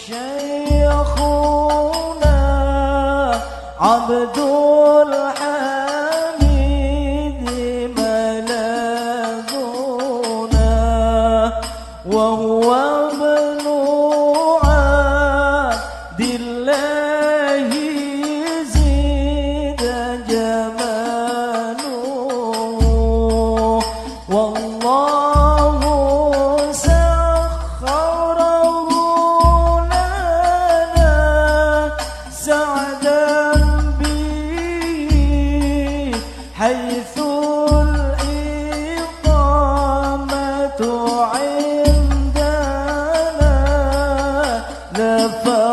شيخنا عبد الحميد ملاذنا وهو ابن عبد الله زيد جماله والله سخره لنا سعدا به حيث الإقامة عندنا لفضل.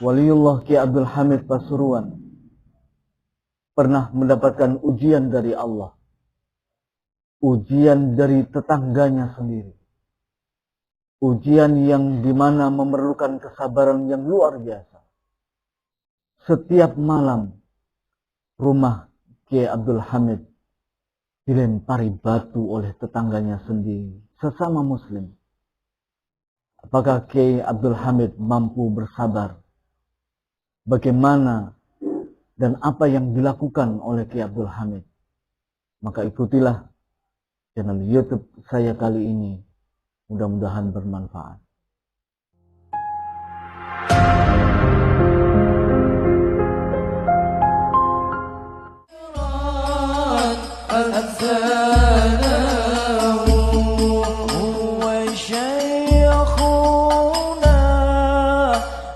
Waliullah Ki Abdul Hamid Pasuruan pernah mendapatkan ujian dari Allah, ujian dari tetangganya sendiri, ujian yang dimana memerlukan kesabaran yang luar biasa. Setiap malam rumah Ki Abdul Hamid dilempari batu oleh tetangganya sendiri, sesama muslim. Apakah Ki Abdul Hamid mampu bersabar? Bagaimana dan apa yang dilakukan oleh Ki Abdul Hamid? Maka ikutilah channel YouTube saya kali ini. Mudah-mudahan bermanfaat.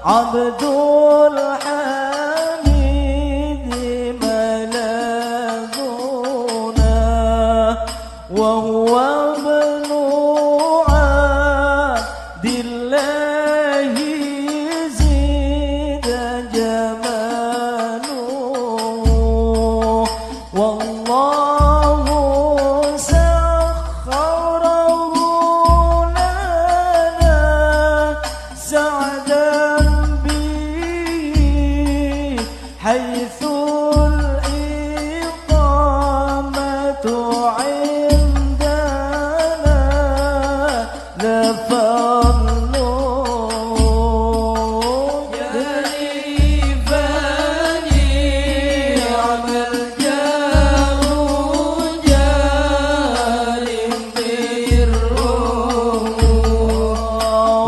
Abdul Hamid malaذنا وهو ابن عبد الله زيد جماله والله سخره لنا سعدا حيث الإقامة عندنا لفضل. جريفني عمل جار جار بره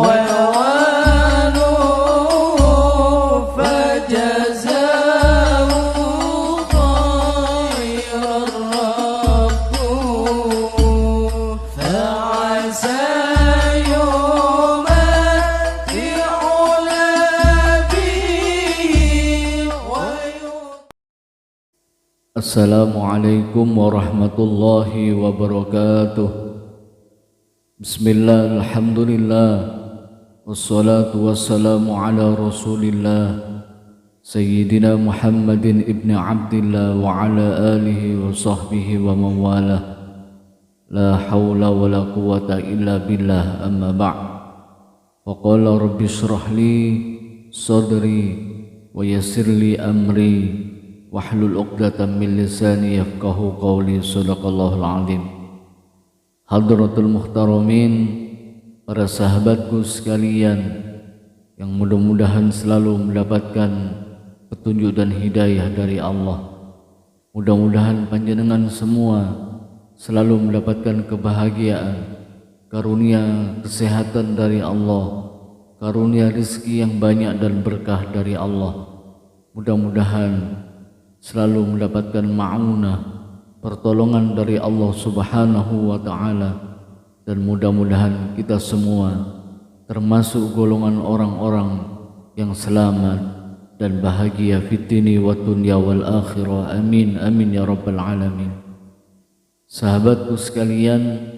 ونوانه فجزاه Assalamualaikum warahmatullahi wabarakatuh. Bismillah, alhamdulillah, wassalatu wassalamu ala rasulillah Sayyidina Muhammadin ibni Abdillah wa ala alihi wa sahbihi wa mawalah. La hawla wa la quwata illa billah, amma ba'd. Faqala rabbi syrah li sadri wa yassir li amri wahlul 'uqdatam min lisani yafqahu qawli. Shadaqallahul azim. Hadratul muhtaramin, para sahabatku sekalian yang mudah-mudahan selalu mendapatkan petunjuk dan hidayah dari Allah. Mudah-mudahan panjenengan semua selalu mendapatkan kebahagiaan, karunia kesehatan dari Allah, karunia rezeki yang banyak dan berkah dari Allah. Mudah-mudahan selalu mendapatkan ma'unah, pertolongan dari Allah Subhanahu wa Ta'ala, dan mudah-mudahan kita semua termasuk golongan orang-orang yang selamat dan bahagia fid dini wa dunya wal akhirah. Amin amin ya rabbal alamin. Sahabatku sekalian,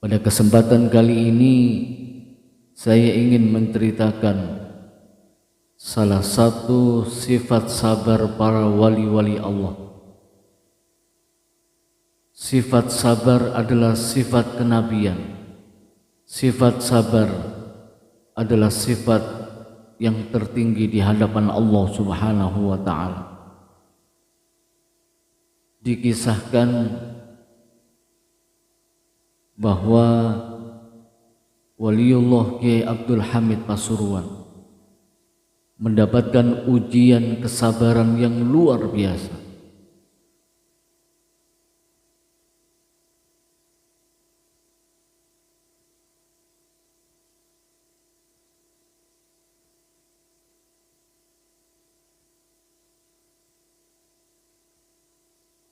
pada kesempatan kali ini saya ingin menceritakan salah satu sifat sabar para wali-wali Allah. Sifat sabar adalah sifat kenabian. Sifat sabar adalah sifat yang tertinggi di hadapan Allah Subhanahu wa Ta'ala. Dikisahkan bahwa Waliullah Kiai Abdul Hamid Pasuruan mendapatkan ujian kesabaran yang luar biasa.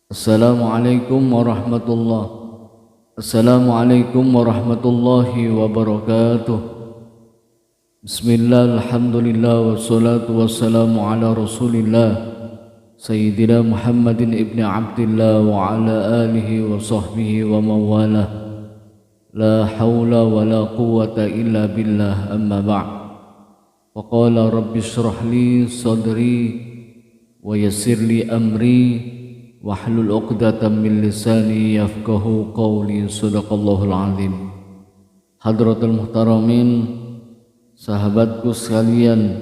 Assalamualaikum warahmatullahi wabarakatuh. Bismillah, alhamdulillah, wassalatu wassalamu ala rasulillah Sayyidina Muhammadin ibni Abdillah wa ala alihi wa sahbihi wa mawalah. La hawla wa la quwata illa billah, amma ba'd. Wa qala rabbi shrah li sadri wa yassir li amri wahlul 'uqdatam min lisani yafqahu qawli. Shadaqallahul azim. Hadratul muhtaramin, sahabatku sekalian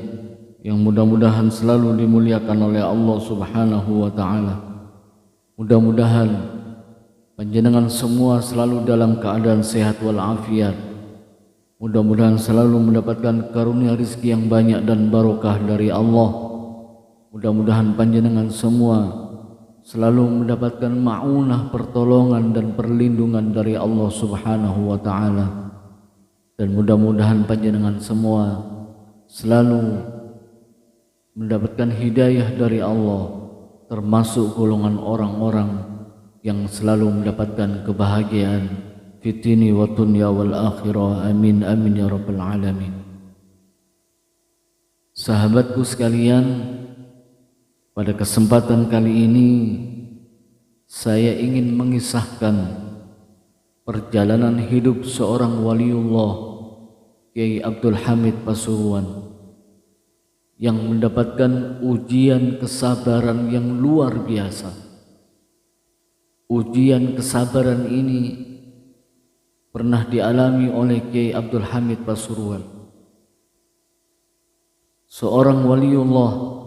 yang mudah-mudahan selalu dimuliakan oleh Allah Subhanahu wa Ta'ala. Mudah-mudahan panjenengan semua selalu dalam keadaan sehat walafiat. Mudah-mudahan selalu mendapatkan karunia rizki yang banyak dan barokah dari Allah. Mudah-mudahan panjenengan semua selalu mendapatkan ma'unah, pertolongan dan perlindungan dari Allah Subhanahu wa Ta'ala. Dan mudah-mudahan panjenengan semua selalu mendapatkan hidayah dari Allah, termasuk golongan orang-orang yang selalu mendapatkan kebahagiaan fid dini wa dunya wal akhirah. Amin amin ya rabbal alamin. Sahabatku sekalian, pada kesempatan kali ini saya ingin mengisahkan perjalanan hidup seorang waliullah Kiai Abdul Hamid Pasuruan yang mendapatkan ujian kesabaran yang luar biasa. Ujian kesabaran ini pernah dialami oleh Kiai Abdul Hamid Pasuruan, seorang waliullah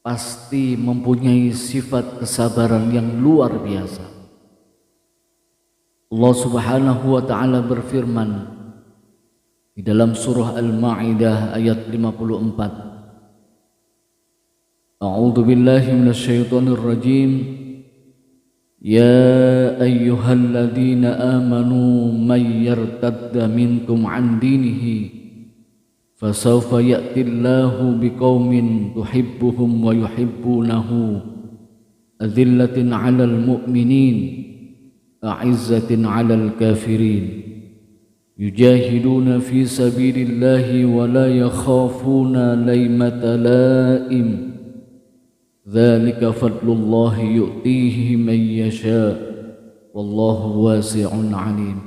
pasti mempunyai sifat kesabaran yang luar biasa. Allah Subhanahu wa Ta'ala berfirman di dalam surah Al-Ma'idah ayat 54. A'udzu billahi minasyaitonir rajim. Ya ayyuhalladzina amanu may yartadda minkum 'an dinihi fasawfa ya'tillahu biqaumin tuhibbuhum wa yuhibbunahu adzillatin 'alal mu'minin a'izzatin 'alal kafirin yujahiduna fi sabilillahi wa la yakhafuna laymata laim dzalika fadlullahi yu'tihi man yasha wallahu wasi'un 'alim.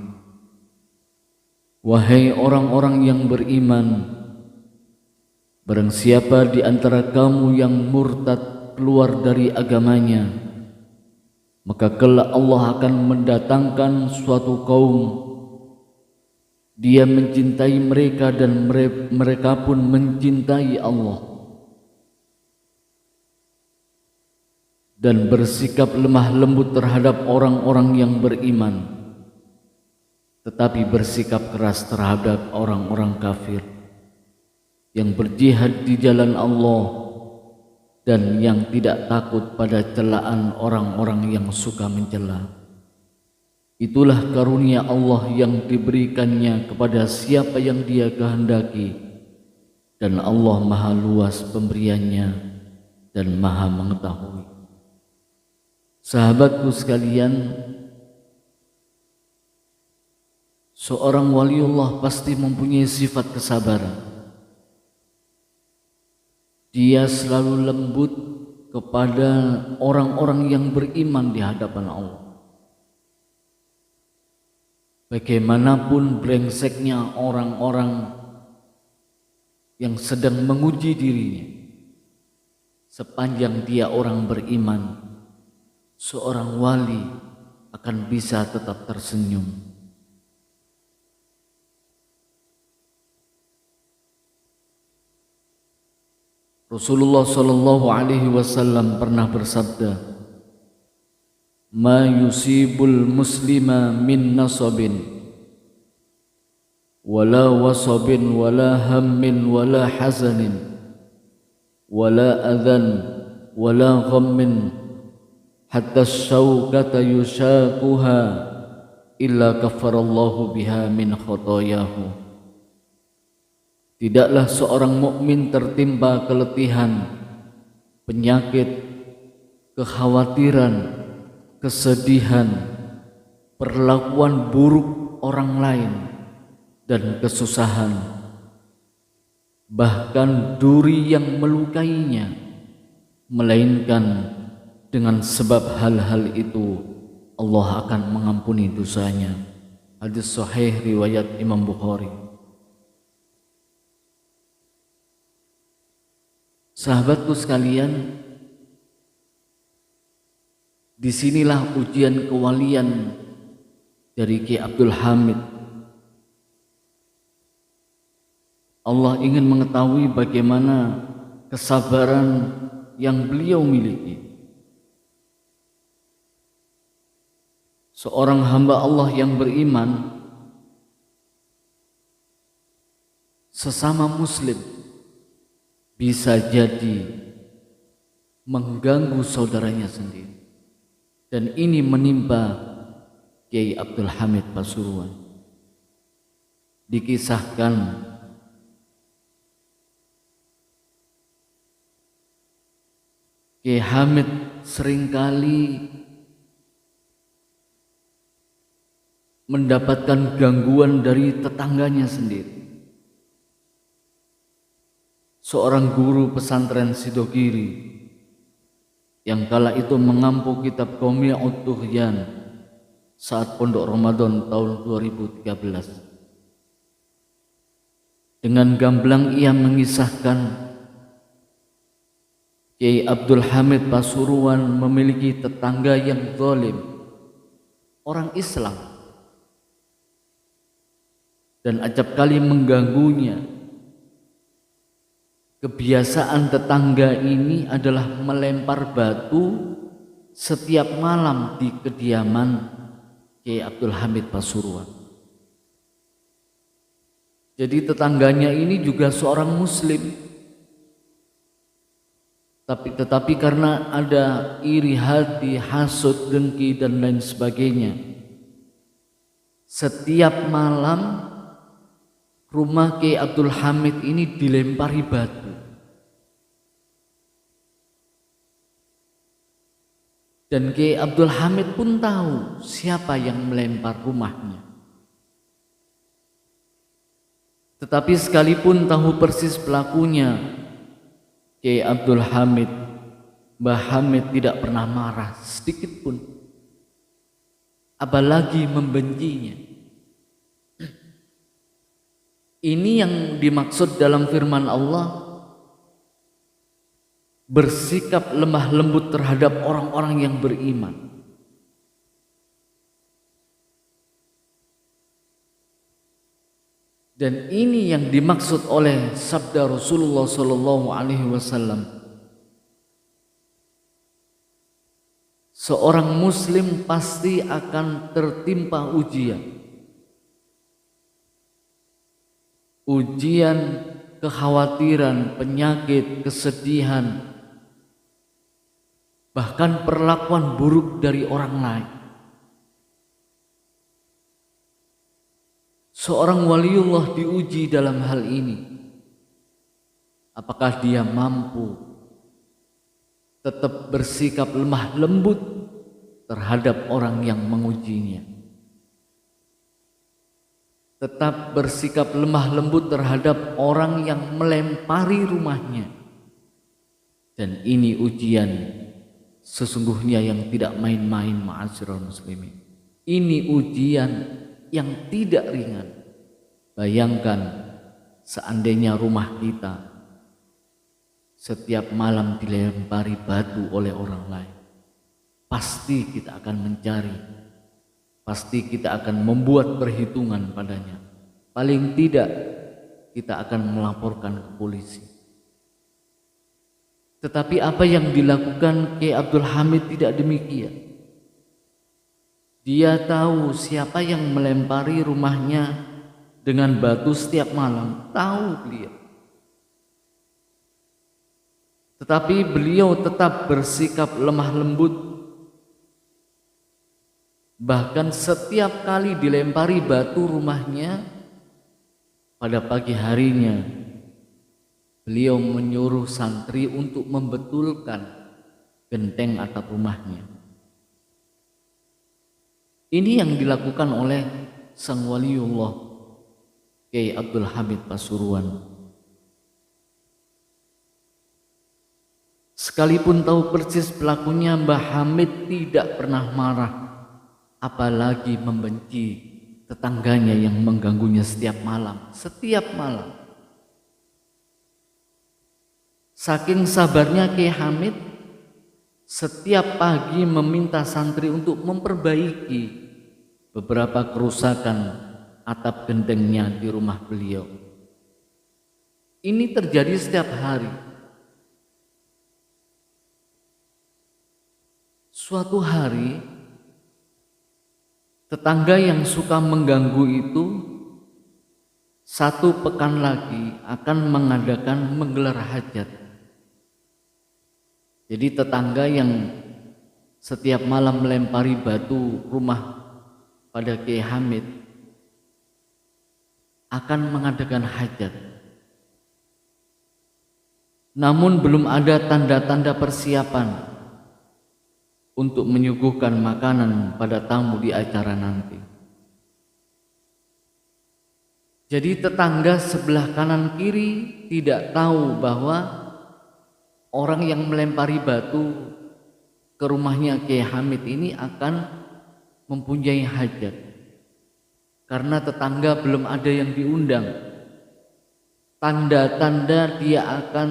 Wahai orang-orang yang beriman, barang siapa di antara kamu yang murtad keluar dari agamanya, maka kelak Allah akan mendatangkan suatu kaum, dia mencintai mereka dan mereka pun mencintai Allah, dan bersikap lemah lembut terhadap orang-orang yang beriman, tetapi bersikap keras terhadap orang-orang kafir yang berjihad di jalan Allah dan yang tidak takut pada celaan orang-orang yang suka mencela. Itulah karunia Allah yang diberikannya kepada siapa yang Dia kehendaki, dan Allah maha luas pemberiannya dan Maha mengetahui. Sahabatku sekalian, seorang waliullah pasti mempunyai sifat kesabaran. Dia selalu lembut kepada orang-orang yang beriman di hadapan Allah. Bagaimanapun brengseknya orang-orang yang sedang menguji dirinya, sepanjang dia orang beriman, seorang wali akan bisa tetap tersenyum. Rasulullah sallallahu alaihi wasallam pernah bersabda, "Ma yusibul muslima min nasabin wala wasabin wala hammin wala hazanin wala adhan wala ghammin hatta syawkata yushaquha illa kafarallahu biha min khotoyahu." Tidaklah seorang mukmin tertimpa keletihan, penyakit, kekhawatiran, kesedihan, perlakuan buruk orang lain, dan kesusahan, bahkan duri yang melukainya, melainkan dengan sebab hal-hal itu Allah akan mengampuni dosanya. Hadis sahih riwayat Imam Bukhari. Sahabatku sekalian, disinilah ujian kewalian dari Ki Abdul Hamid. Allah ingin mengetahui bagaimana kesabaran yang beliau miliki. Seorang hamba Allah yang beriman, sesama muslim, bisa jadi mengganggu saudaranya sendiri. Dan ini menimpa Kiai Abdul Hamid Pasuruan. Dikisahkan Kiai Hamid seringkali mendapatkan gangguan dari tetangganya sendiri. Seorang guru pesantren Sidogiri yang kala itu mengampu kitab Qami'ut Tughyan saat pondok Ramadan tahun 2013. Dengan gamblang ia mengisahkan Kiai Abdul Hamid Pasuruan memiliki tetangga yang zalim, orang Islam, dan acap kali mengganggunya. Kebiasaan tetangga ini adalah melempar batu setiap malam di kediaman Kiai Abdul Hamid Pasuruan. Jadi tetangganya ini juga seorang muslim, tetapi karena ada iri hati, hasud, dengki dan lain sebagainya, setiap malam rumah Kiai Abdul Hamid ini dilempari batu. Dan Kiai Abdul Hamid pun tahu siapa yang melempar rumahnya. Tetapi sekalipun tahu persis pelakunya, Kiai Abdul Hamid, Mbah Hamid tidak pernah marah sedikit pun, apalagi membencinya. Ini yang dimaksud dalam firman Allah, bersikap lemah lembut terhadap orang-orang yang beriman. Dan ini yang dimaksud oleh sabda Rasulullah sallallahu alaihi wasallam. Seorang muslim pasti akan tertimpa ujian. Ujian, kekhawatiran, penyakit, kesedihan, bahkan perlakuan buruk dari orang lain. Seorang waliullah diuji dalam hal ini. Apakah dia mampu tetap bersikap lemah lembut terhadap orang yang mengujinya. Tetap bersikap lemah lembut terhadap orang yang melempari rumahnya. Dan ini ujian sesungguhnya yang tidak main-main, ma'asyiral muslimin. Ini ujian yang tidak ringan. Bayangkan seandainya rumah kita setiap malam dilempari batu oleh orang lain. Pasti kita akan mencari, pasti kita akan membuat perhitungan padanya. Paling tidak kita akan melaporkan ke polisi. Tetapi apa yang dilakukan Kiai Abdul Hamid tidak demikian. Dia tahu siapa yang melempari rumahnya dengan batu setiap malam, tahu beliau. Tetapi beliau tetap bersikap lemah lembut. Bahkan setiap kali dilempari batu rumahnya, pada pagi harinya beliau menyuruh santri untuk membetulkan genteng atap rumahnya. Ini yang dilakukan oleh sang waliullah Kiai Abdul Hamid Pasuruan. Sekalipun tahu persis pelakunya, Mbah Hamid tidak pernah marah, apalagi membenci tetangganya yang mengganggunya setiap malam. Saking sabarnya Kiai Hamid, setiap pagi meminta santri untuk memperbaiki beberapa kerusakan atap gentengnya di rumah beliau. Ini terjadi setiap hari. Suatu hari, tetangga yang suka mengganggu itu 1 pekan lagi akan menggelar hajat. Jadi tetangga yang setiap malam melempari batu rumah pada Kiai Hamid akan mengadakan hajat. Namun belum ada tanda-tanda persiapan untuk menyuguhkan makanan pada tamu di acara nanti. Jadi tetangga sebelah kanan kiri tidak tahu bahwa orang yang melempari batu ke rumahnya Kiai Hamid ini akan mempunyai hajat. Karena tetangga belum ada yang diundang. Tanda-tanda dia akan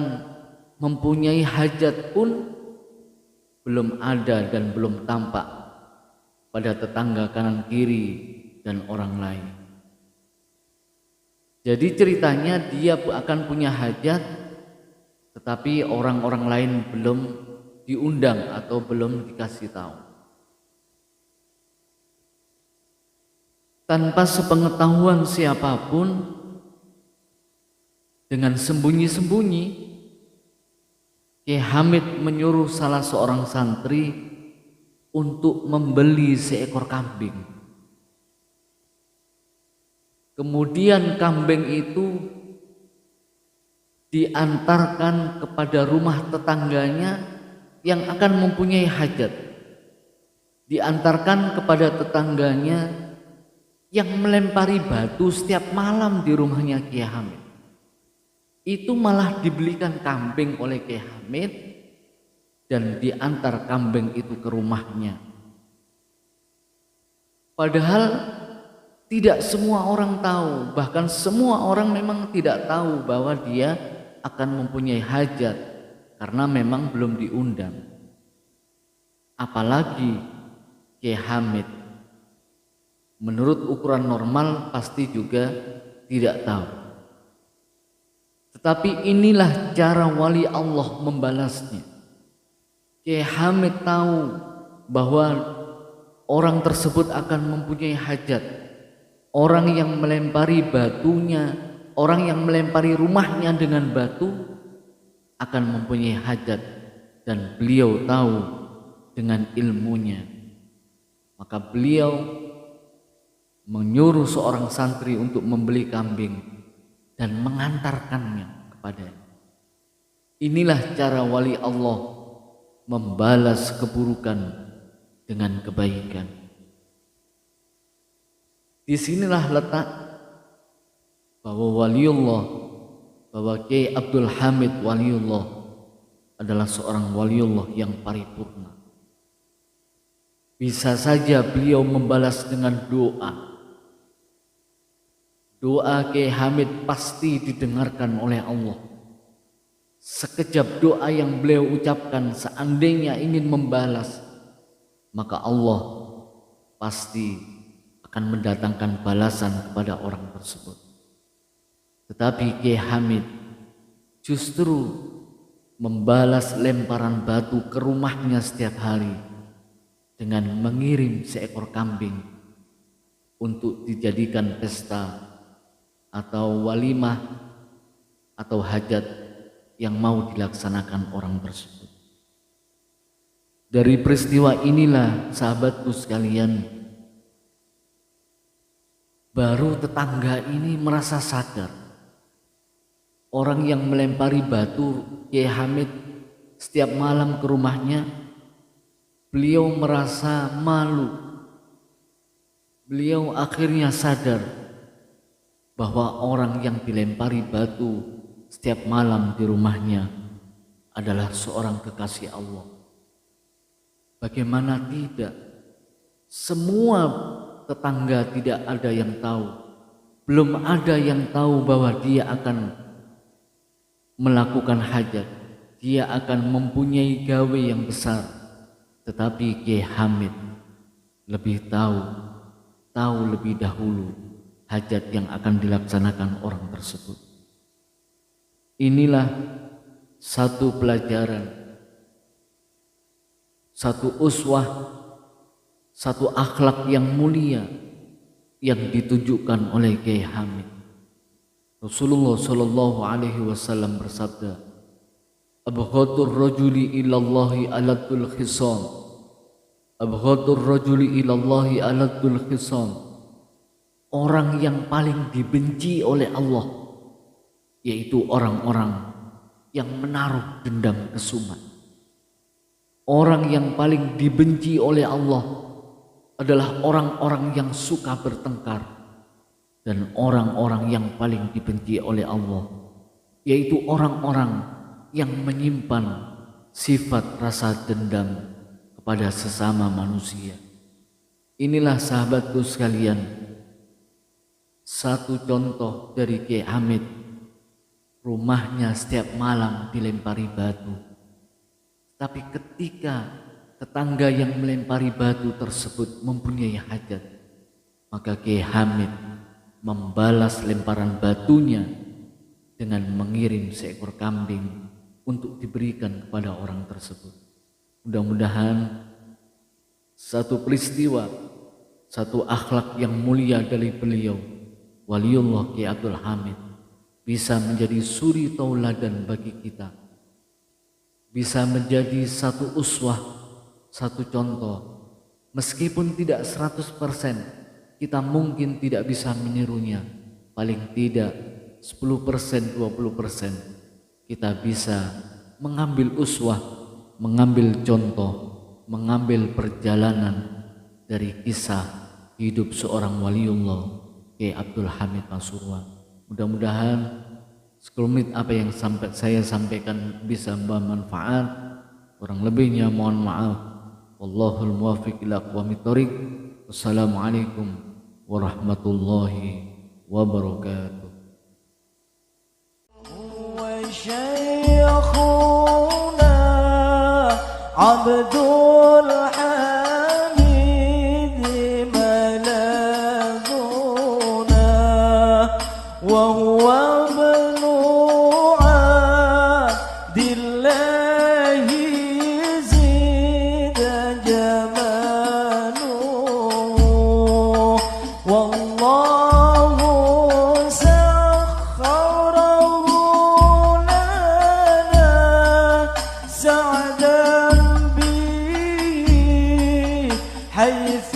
mempunyai hajat pun belum ada dan belum tampak pada tetangga kanan kiri dan orang lain. Jadi ceritanya dia akan punya hajat, tetapi orang-orang lain belum diundang atau belum dikasih tahu. Tanpa sepengetahuan siapapun, dengan sembunyi-sembunyi, Kiai Hamid menyuruh salah seorang santri untuk membeli seekor kambing. Kemudian kambing itu diantarkan kepada rumah tetangganya yang akan mempunyai hajat. Diantarkan kepada tetangganya yang melempari batu setiap malam di rumahnya Kiai Hamid. Itu malah dibelikan kambing oleh Kiai Hamid dan diantar kambing itu ke rumahnya. Padahal tidak semua orang tahu, bahkan semua orang memang tidak tahu bahwa dia akan mempunyai hajat karena memang belum diundang. Apalagi Kiai Hamid, menurut ukuran normal pasti juga tidak tahu. Tetapi inilah cara wali Allah membalasnya. Kiai Hamid tahu bahwa orang tersebut akan mempunyai hajat. Orang yang melempari batunya, orang yang melempari rumahnya dengan batu akan mempunyai hajat, dan beliau tahu dengan ilmunya. Maka beliau menyuruh seorang santri untuk membeli kambing dan mengantarkannya kepadanya. Inilah cara wali Allah membalas keburukan dengan kebaikan. Disinilah letak bahwa waliullah, bahwa Kiai Abdul Hamid waliullah adalah seorang waliullah yang paripurna. Bisa saja beliau membalas dengan doa. Doa Kiai Hamid pasti didengarkan oleh Allah. Sekejap doa yang beliau ucapkan, seandainya ingin membalas, maka Allah pasti akan mendatangkan balasan kepada orang tersebut. Tetapi Kiai Hamid justru membalas lemparan batu ke rumahnya setiap hari dengan mengirim seekor kambing untuk dijadikan pesta atau walimah atau hajat yang mau dilaksanakan orang tersebut. Dari peristiwa inilah sahabatku sekalian, baru tetangga ini merasa sadar. Orang yang melempari batu Kiai Hamid setiap malam ke rumahnya, beliau merasa malu. Beliau akhirnya sadar bahwa orang yang dilempari batu setiap malam di rumahnya adalah seorang kekasih Allah. Bagaimana tidak? Semua tetangga tidak ada yang tahu. Belum ada yang tahu bahwa dia akan melakukan hajat. Dia akan mempunyai gawe yang besar. Tetapi Kiai Hamid lebih tahu lebih dahulu hajat yang akan dilaksanakan orang tersebut. Inilah satu pelajaran, satu uswah, satu akhlak yang mulia yang ditunjukkan oleh Kiai Hamid. Rasulullah Shallallahu Alaihi Wasallam bersabda, "Abghadur rajuli ilallahi aladul khisam, abghadur rajuli ilallahi aladul khisam." Orang yang paling dibenci oleh Allah yaitu orang-orang yang menaruh dendam kesumat. Orang yang paling dibenci oleh Allah adalah orang-orang yang suka bertengkar. Dan orang-orang yang paling dibenci oleh Allah yaitu orang-orang yang menyimpan sifat rasa dendam kepada sesama manusia. Inilah sahabatku sekalian, satu contoh dari Kiai Hamid. Rumahnya setiap malam dilempari batu. Tapi ketika tetangga yang melempari batu tersebut mempunyai hajat, maka Kiai Hamid membalas lemparan batunya dengan mengirim seekor kambing untuk diberikan kepada orang tersebut. Mudah-mudahan satu peristiwa, satu akhlak yang mulia dari beliau, waliullah Kiai Abdul Hamid, bisa menjadi suri tauladan bagi kita, bisa menjadi satu uswah, satu contoh. Meskipun tidak 100%, kita mungkin tidak bisa menirunya. Paling tidak 10%, 20% kita bisa mengambil uswah, mengambil contoh, mengambil perjalanan dari kisah hidup seorang waliullah Kiai Abdul Hamid Pasuruan. Mudah-mudahan sekelumit apa yang saya sampaikan bisa bermanfaat. Kurang lebihnya mohon maaf. Wallahul muwaffiq ila aqwamit thoriq. Wassalamualaikum warahmatullahi wabarakatuh. وشيخنا عبد الحميد ملاذنا وهو ابن عبد الله زيد جماله والله سخره لنا سعدا به حيث